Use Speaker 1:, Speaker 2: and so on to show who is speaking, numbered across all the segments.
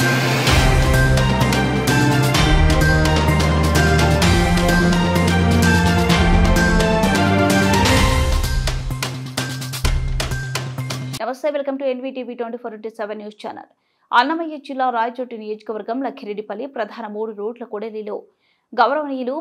Speaker 1: నమస్తే, welcome to NVTV 24/7 news channel. Annamayya జిల్లా రాయచోటి నియోజకవర్గం లక్కిరెడ్డిపల్లి ప్రధాన 3 రోడ్ల కూడలిలో గౌరవనీయులు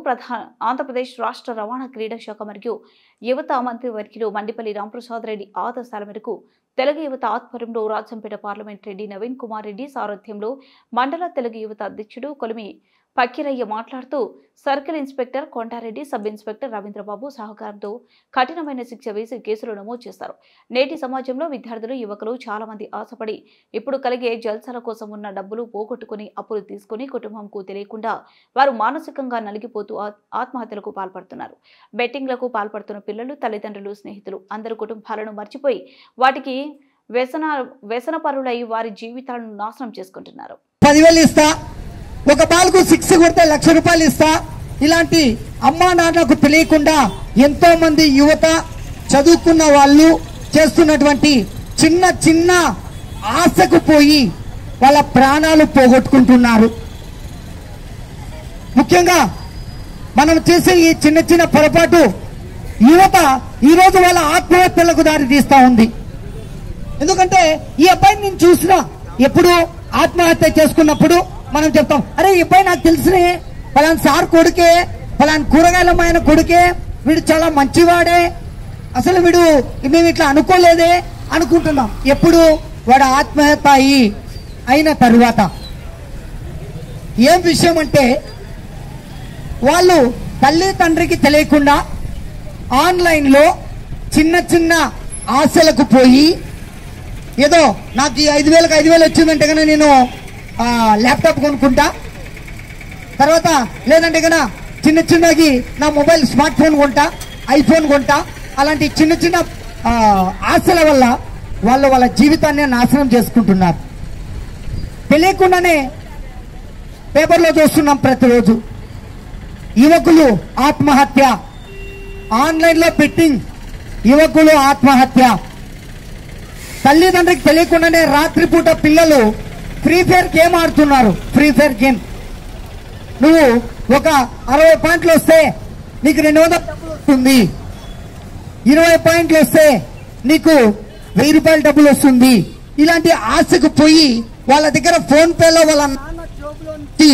Speaker 1: ఆంధ్రప్రదేశ్ రాష్ట్ర రవాణా క్రీడా శాఖ మరియు యువత మంత్రి వర్యులు మండిపల్లి రాంప్రసాద్ రెడ్డి ఆదేశాల మేరకు తెలుగు యువత ఆధ్వర్యంలో రాజంపేట పార్లమెంట్ రెడ్డి నవీన్ కుమార్ రెడ్డి సారథ్యంలో మండల తెలుగు యువత అధ్యక్షుడు కొలిమి పక్కిరయ్య మాట్లాడుతూ circle inspector Kondareddy, sub inspector Ravindra Babu సహకారంతో కఠినమైన శిక్ష వేసి కేసులు నమోదు చేశారు. నేటి సమాజంలో విద్యార్థులు, యువకులు చాలా మంది ఆశపడి ఇప్పుడు కలిగే జల్సాల కోసం ఉన్న డబ్బులు పోగొట్టుకుని అప్పులు తీసుకుని కుటుంబంకు తెలియకుండా వారు మానసికంగా నలిగిపోతూ ఆత్మహత్యలకు పాల్పడుతున్నారు. బెట్టింగ్లకు పాల్పడుతున్న పిల్లలు, తల్లిదండ్రులు, స్నేహితులు అందరు కుటుంబాలను మర్చిపోయి వాటికి వ్యసనపరులై వారి జీవితాలను నాశనం చేసుకుంటున్నారు.
Speaker 2: 10,000 ఇస్తా, ఒక బాల్కు 6 కొడితే 1,00,000 రూపాయలు ఇస్తా, ఇలాంటి అమ్మా నాన్నకు తెలియకుండా ఎంతో మంది యువత, చదువుకున్న వాళ్ళు చేస్తున్నటువంటి చిన్న చిన్న ఆశకు పోయి వాళ్ళ ప్రాణాలు పోగొట్టుకుంటున్నారు. ముఖ్యంగా మనం చేసే ఈ చిన్న చిన్న పొరపాటు యువత ఈరోజు వాళ్ళ ఆత్మహత్యలకు దారి తీస్తా ఉంది. ఎందుకంటే ఈ అబ్బాయిని నేను చూసినా, ఎప్పుడు ఆత్మహత్య చేసుకున్నప్పుడు మనం చెప్తాం, అరే ఈ అబ్బాయి నాకు తెలిసినే, ఫలానా సార్ కొడుకే, ఫలానా కూరగాయలమ్మాయన కొడుకే, వీడు చాలా మంచివాడే, అసలు వీడు మేము ఇట్లా అనుకోలేదే అనుకుంటున్నాం. ఎప్పుడు వాడు ఆత్మహత్య అయిన తరువాత ఏం విషయం అంటే, వాళ్ళు తల్లి తండ్రికి తెలియకుండా ఆన్లైన్లో చిన్న చిన్న ఆశలకు పోయి, ఏదో నాకు ఈ 5,000కి 5,000 వచ్చిందంటే కన్నా నేను ల్యాప్టాప్ కొనుక్కుంటా, తర్వాత లేదంటే కన్నా చిన్న చిన్నకి నా మొబైల్ స్మార్ట్ ఫోన్ కొంటా, ఐఫోన్ కొంటా, అలాంటి చిన్న చిన్న ఆశల వల్ల వాళ్ళు వాళ్ళ జీవితాన్ని నాశనం చేసుకుంటున్నారు. తెలియకుండానే పేపర్లో చూస్తున్నాం ప్రతిరోజు, యువకులు ఆత్మహత్య, ఆన్లైన్లో బెట్టింగ్, యువకులు ఆత్మహత్య. తల్లిదండ్రికి తెలియకుండానే రాత్రిపూట పిల్లలు ఫ్రీ ఫైర్ గేమ్ ఆడుతున్నారు. ఫ్రీ ఫైర్ గేమ్, నువ్వు ఒక 60 పాయింట్లు వస్తే నీకు 200 డబ్బులు వస్తుంది, 20 పాయింట్లు వస్తే నీకు 1000 రూపాయల డబ్బులు వస్తుంది. ఇలాంటి ఆశకు పోయి వాళ్ళ దగ్గర ఫోన్ పేలో వాళ్ళ నాన్న జోబులో నుంచి,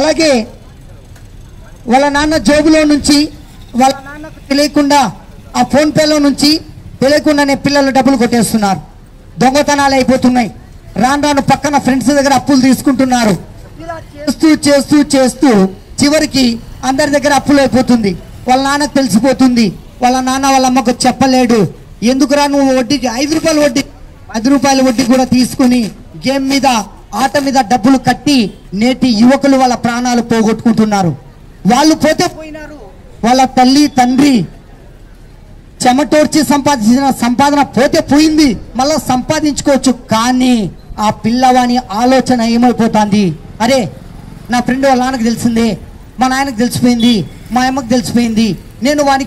Speaker 2: అలాగే వాళ్ళ నాన్న జోబులో నుంచి వాళ్ళ నాన్నకు తెలియకుండా ఆ ఫోన్ పేలో నుంచి తెలియకుండానే పిల్లలు డబ్బులు కొట్టేస్తున్నారు. దొంగతనాలు అయిపోతున్నాయి. రాను రాను పక్కన ఫ్రెండ్స్ దగ్గర అప్పులు తీసుకుంటున్నారు. ఇలా చేస్తూ చేస్తూ చేస్తూ చివరికి అందరి దగ్గర అప్పులు అయిపోతుంది. వాళ్ళ నాన్నకు తెలిసిపోతుంది. వాళ్ళ నాన్న వాళ్ళ అమ్మకు చెప్పలేడు. ఎందుకురా నువ్వు వడ్డీకి 5 రూపాయలు వడ్డీ, 10 రూపాయల వడ్డీ కూడా తీసుకుని గేమ్ మీద, ఆట మీద డబ్బులు కట్టి నేటి యువకులు వాళ్ళ ప్రాణాలు పోగొట్టుకుంటున్నారు. వాళ్ళు పోతే పోయినారు, వాళ్ళ తల్లి తండ్రి చెమటోర్చి సంపాదించిన సంపాదన పోతే పోయింది, మళ్ళా సంపాదించుకోవచ్చు. కానీ ఆ పిల్లవాని ఆలోచన ఏమైపోతుంది, అరే నా ఫ్రెండ్ వాళ్ళ నాన్నకు తెలిసిందే, మా నాయనకు తెలిసిపోయింది, మా అమ్మకు తెలిసిపోయింది, నేను వాని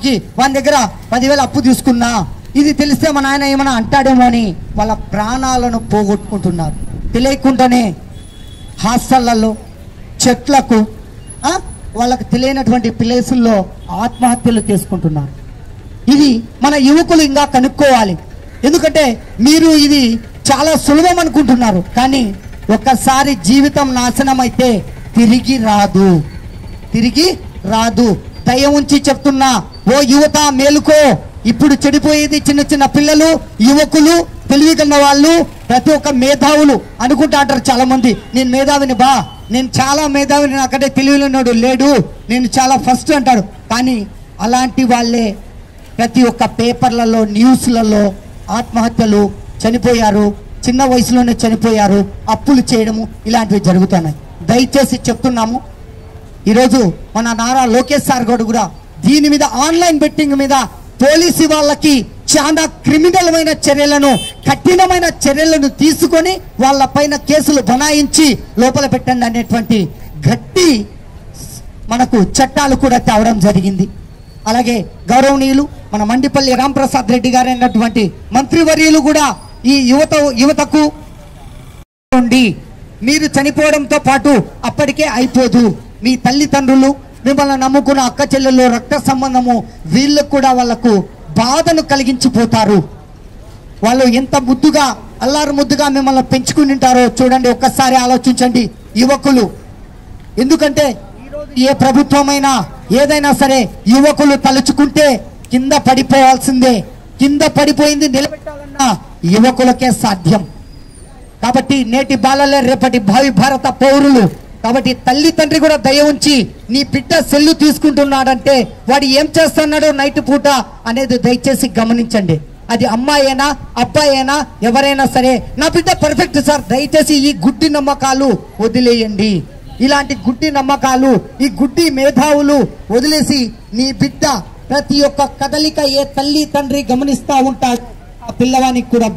Speaker 2: దగ్గర 10,000 అప్పు తీసుకున్నా, ఇది తెలిస్తే మా నాయన ఏమైనా అంటాడేమో అని వాళ్ళ ప్రాణాలను పోగొట్టుకుంటున్నారు. తెలియకుండానే హాస్టళ్లలో, చెట్లకు, వాళ్ళకు తెలియనటువంటి ప్లేసుల్లో ఆత్మహత్యలు చేసుకుంటున్నారు. ఇది మన యువకులు ఇంకా కనుక్కోవాలి. ఎందుకంటే మీరు ఇది చాలా సులభం అనుకుంటున్నారు, కానీ ఒక్కసారి జీవితం నాశనం అయితే తిరిగి రాదు. దయ ఉంచి చెప్తున్నా, ఓ యువత మేలుకో. ఇప్పుడు చెడిపోయేది చిన్న చిన్న పిల్లలు, యువకులు, తెలివి కన్న వాళ్ళు, ప్రతి ఒక్క మేధావులు అనుకుంటా అంటారు చాలా మంది, నేను మేధావిని బా, నేను చాలా మేధావిని, నాకంటే తెలివిలోనాడు లేడు, నేను చాలా ఫస్ట్ అంటారు. కానీ అలాంటి వాళ్ళే ప్రతి ఒక్క పేపర్లలో, న్యూస్లలో ఆత్మహత్యలు, చనిపోయారు, చిన్న వయసులోనే చనిపోయారు, అప్పులు చేయడము ఇలాంటివి జరుగుతున్నాయి. దయచేసి చెప్తున్నాము, ఈరోజు మన నారా లోకేష్ సార్ కూడా దీని మీద, ఆన్లైన్ బెట్టింగ్ మీద పోలీసు వాళ్ళకి చాలా క్రిమినల్ చర్యలను, కఠినమైన చర్యలను తీసుకొని వాళ్ళ పైన కేసులు బనాయించి లోపల పెట్టండి అనేటువంటి గట్టి మనకు చట్టాలు కూడా తేవడం జరిగింది. అలాగే గౌరవనీయులు మన మండిపల్లి రాంప్రసాద్ రెడ్డి గారు అయినటువంటి మంత్రివర్యులు కూడా ఈ యువతకు ఉండి మీరు చనిపోవడంతో పాటు అప్పటికే అయిపోదు. మీ తల్లిదండ్రులు, మిమ్మల్ని నమ్ముకున్న అక్క చెల్లెలు, రక్త సంబంధము, వీళ్ళకు కూడా వాళ్ళకు బాధను కలిగించిపోతారు. వాళ్ళు ఎంత ముద్దుగా అల్లారు ముద్దుగా మిమ్మల్ని పెంచుకుని ఉంటారో చూడండి, ఒక్కసారి ఆలోచించండి యువకులు. ఎందుకంటే ఈరోజు ఏ ప్రభుత్వమైనా ఏదైనా సరే యువకులు తలుచుకుంటే కింద పడిపోవాల్సిందే. కింద పడిపోయింది నిలబెట్టాలన్నా యువకులకే సాధ్యం. కాబట్టి నేటి బాలలే రేపటి భావి భారత పౌరులు. కాబట్టి తల్లి తండ్రి కూడా దయ ఉంచి నీ బిడ్డ సెల్లు తీసుకుంటున్నాడంటే వాడు ఏం చేస్తున్నాడో నైట్ పూట అనేది దయచేసి గమనించండి. అది అమ్మాయినా అబ్బాయినా ఎవరైనా సరే, నా బిడ్డ పర్ఫెక్ట్ సార్, దయచేసి ఈ గుడ్డి నమ్మకాలు వదిలేయండి. ఇలాంటి గుడ్డి నమ్మకాలు, ఈ గుడ్డి మేధావులు వదిలేసి నీ బిడ్డ ప్రతి ఒక్క కదలిక ఏ తల్లి తండ్రి గమనిస్తా ఉంటాడు. ఆ పిల్లవానికి కూడా